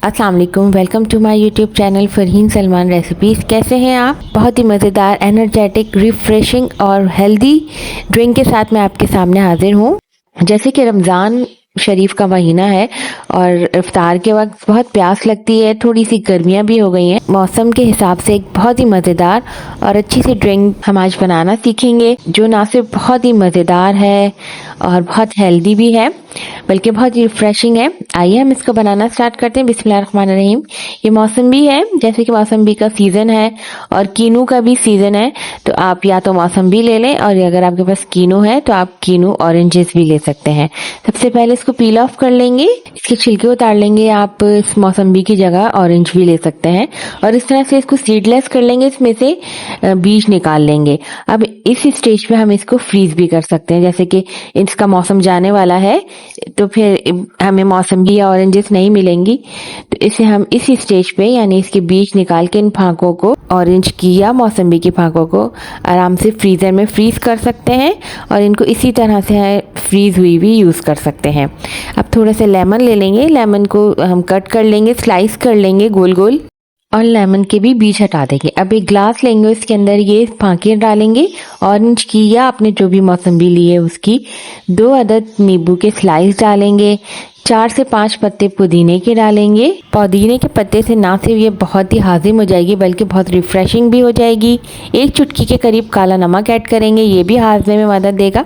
अस्सलाम वालेकुम, welcome to my YouTube channel Farheen Salman recipes. कैसे हैं आप? बहुत ही मज़ेदार, एनर्जेटिक, रिफ्रेशिंग और हेल्दी ड्रिंक के साथ मैं आपके सामने हाजिर हूँ। जैसे कि रमज़ान शरीफ का महीना है और इफ्तार के वक्त बहुत प्यास लगती है, थोड़ी सी गर्मियाँ भी हो गई हैं। मौसम के हिसाब से एक बहुत ही मज़ेदार और अच्छी सी ड्रिंक हम आज बनाना सीखेंगे, जो ना सिर्फ बहुत ही मज़ेदार है और बहुत हेल्दी भी है, बल्कि बहुत ही रिफ्रेशिंग है। आइए हम इसको बनाना स्टार्ट करते हैं। बिस्मिल्लाहिर्रहमानिर्रहीम। ये मौसम्बी है, जैसे कि मौसम्बी का सीज़न है और कीनू का भी सीज़न है, तो आप या तो मौसम्बी ले लें और अगर आपके पास कीनू है तो आप कीनू ऑरेंजेस भी ले सकते हैं। सबसे पहले इसको पील ऑफ कर लेंगे, इसके छिलके उतार लेंगे। आप इस मौसम्बी की जगह ऑरेंज भी ले सकते हैं और इस तरह से इसको सीडलेस कर लेंगे, इसमें से बीज निकाल लेंगे। अब इस स्टेज पे हम इसको फ्रीज भी कर सकते हैं, जैसे कि इसका मौसम जाने वाला है तो फिर हमें मौसम्बी या ऑरेंजेस नहीं मिलेंगी, तो इसे हम इसी स्टेज पे यानी इसके बीज निकाल के इन फांकों को, ऑरेंज की या मौसम्बी की फांकों को आराम से फ्रीज़र में फ्रीज कर सकते हैं और इनको इसी तरह से फ्रीज हुई भी यूज़ कर सकते हैं। अब थोड़ा सा लेमन ले लेंगे, लेमन को हम कट कर लेंगे, स्लाइस कर लेंगे गोल गोल और लेमन के भी बीज हटा देंगे। अब एक ग्लास लेंगे, उसके अंदर ये फांके डालेंगे ऑरेंज की या आपने जो भी मौसम्बी ली है उसकी। 2 अदद नींबू के स्लाइस डालेंगे। 4 से 5 पत्ते पुदीने के डालेंगे। पुदीने के पत्ते से ना सिर्फ ये बहुत ही हाजिम हो जाएगी बल्कि बहुत रिफ्रेशिंग भी हो जाएगी। 1 चुटकी के करीब काला नमक ऐड करेंगे, ये भी हाजमे में मदद देगा।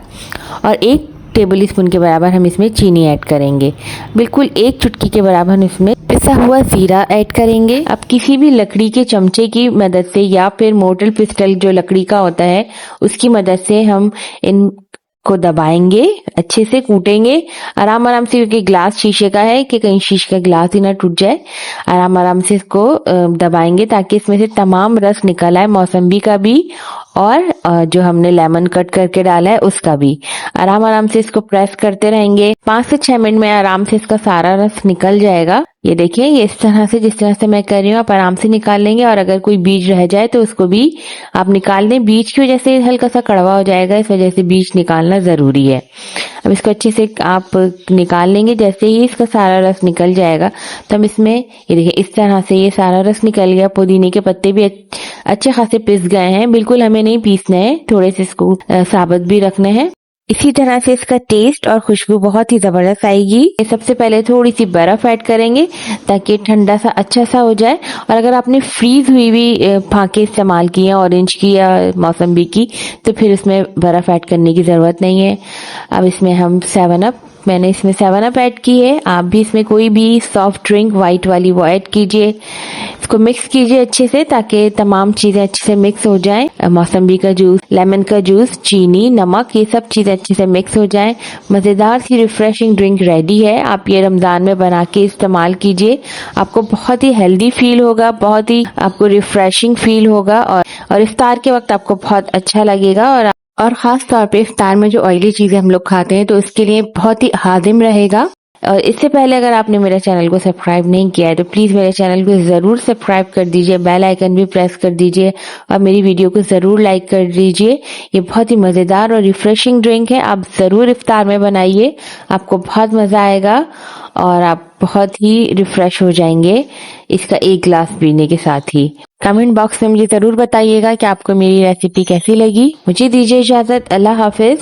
और 1 टेबल स्पून के बराबर हम इसमें चीनी ऐड करेंगे। बिल्कुल 1 चुटकी के बराबर हम इसमें पिसा हुआ जीरा ऐड करेंगे। अब किसी भी लकड़ी के चमचे की मदद से या फिर मोटल पिस्टल जो लकड़ी का होता है उसकी मदद से हम इन को दबाएंगे, अच्छे से कूटेंगे आराम आराम से, क्योंकि ग्लास शीशे का है कि कहीं शीशे का ग्लास ही ना टूट जाए। आराम आराम से इसको दबाएंगे ताकि इसमें से तमाम रस निकल आए, मौसम्बी का भी और जो हमने लेमन कट करके डाला है उसका भी। आराम आराम से इसको प्रेस करते रहेंगे। 5 से 6 मिनट में आराम से इसका सारा रस निकल जाएगा। ये देखिए, ये इस तरह से, जिस तरह से मैं कर रही हूँ आप आराम से निकाल लेंगे और अगर कोई बीज रह जाए तो उसको भी आप निकाल लें। बीज की वजह से हल्का सा कड़वा हो जाएगा, इस वजह से बीज निकालना जरूरी है। अब इसको अच्छे से आप निकाल लेंगे। जैसे ही इसका सारा रस निकल जाएगा तो हम इसमें, ये देखिए इस तरह से ये सारा रस निकल गया। पुदीने के पत्ते भी अच्छे खासे पिस गए हैं, बिल्कुल हमें नहीं पीसना है, थोड़े से इसको साबुत भी रखने हैं। इसी तरह से इसका टेस्ट और खुशबू बहुत ही जबरदस्त आएगी। सबसे पहले थोड़ी सी बर्फ ऐड करेंगे ताकि ठंडा सा अच्छा सा हो जाए। और अगर आपने फ्रीज हुई भी फांके इस्तेमाल की हैं ऑरेंज की या मौसम्बी की तो फिर उसमें बर्फ ऐड करने की ज़रूरत नहीं है। अब इसमें हम 7 अप, मैंने इसमें 7 अप ऐड की है, आप भी इसमें कोई भी सॉफ्ट ड्रिंक वाइट वाली वो ऐड कीजिए। इसको मिक्स कीजिए अच्छे से ताकि तमाम चीज़ें अच्छे से मिक्स हो जाएं। मौसम्बी का जूस, लेमन का जूस, चीनी, नमक, ये सब चीज़ें अच्छे से मिक्स हो जाएं। मज़ेदार सी रिफ्रेशिंग ड्रिंक रेडी है। आप ये रमज़ान में बना के इस्तेमाल कीजिए, आपको बहुत ही हेल्दी फील होगा, बहुत ही आपको रिफ्रेशिंग फील होगा और इफ्तार के वक्त आपको बहुत अच्छा लगेगा। और ख़ास तौर पे इफ्तार में जो ऑयली चीज़ें हम लोग खाते हैं तो उसके लिए बहुत ही हाजिम रहेगा। और इससे पहले अगर आपने मेरे चैनल को सब्सक्राइब नहीं किया है तो प्लीज़ मेरे चैनल को ज़रूर सब्सक्राइब कर दीजिए, बेल आइकन भी प्रेस कर दीजिए और मेरी वीडियो को ज़रूर लाइक कर दीजिए। ये बहुत ही मज़ेदार और रिफ्रेशिंग ड्रिंक है, आप ज़रूर इफ्तार में बनाइए, आपको बहुत मज़ा आएगा और आप बहुत ही रिफ्रेश हो जाएंगे इसका 1 गिलास पीने के साथ ही। कमेंट बॉक्स में मुझे ज़रूर बताइएगा कि आपको मेरी रेसिपी कैसी लगी। मुझे दीजिए इजाज़त, अल्लाह हाफिज़।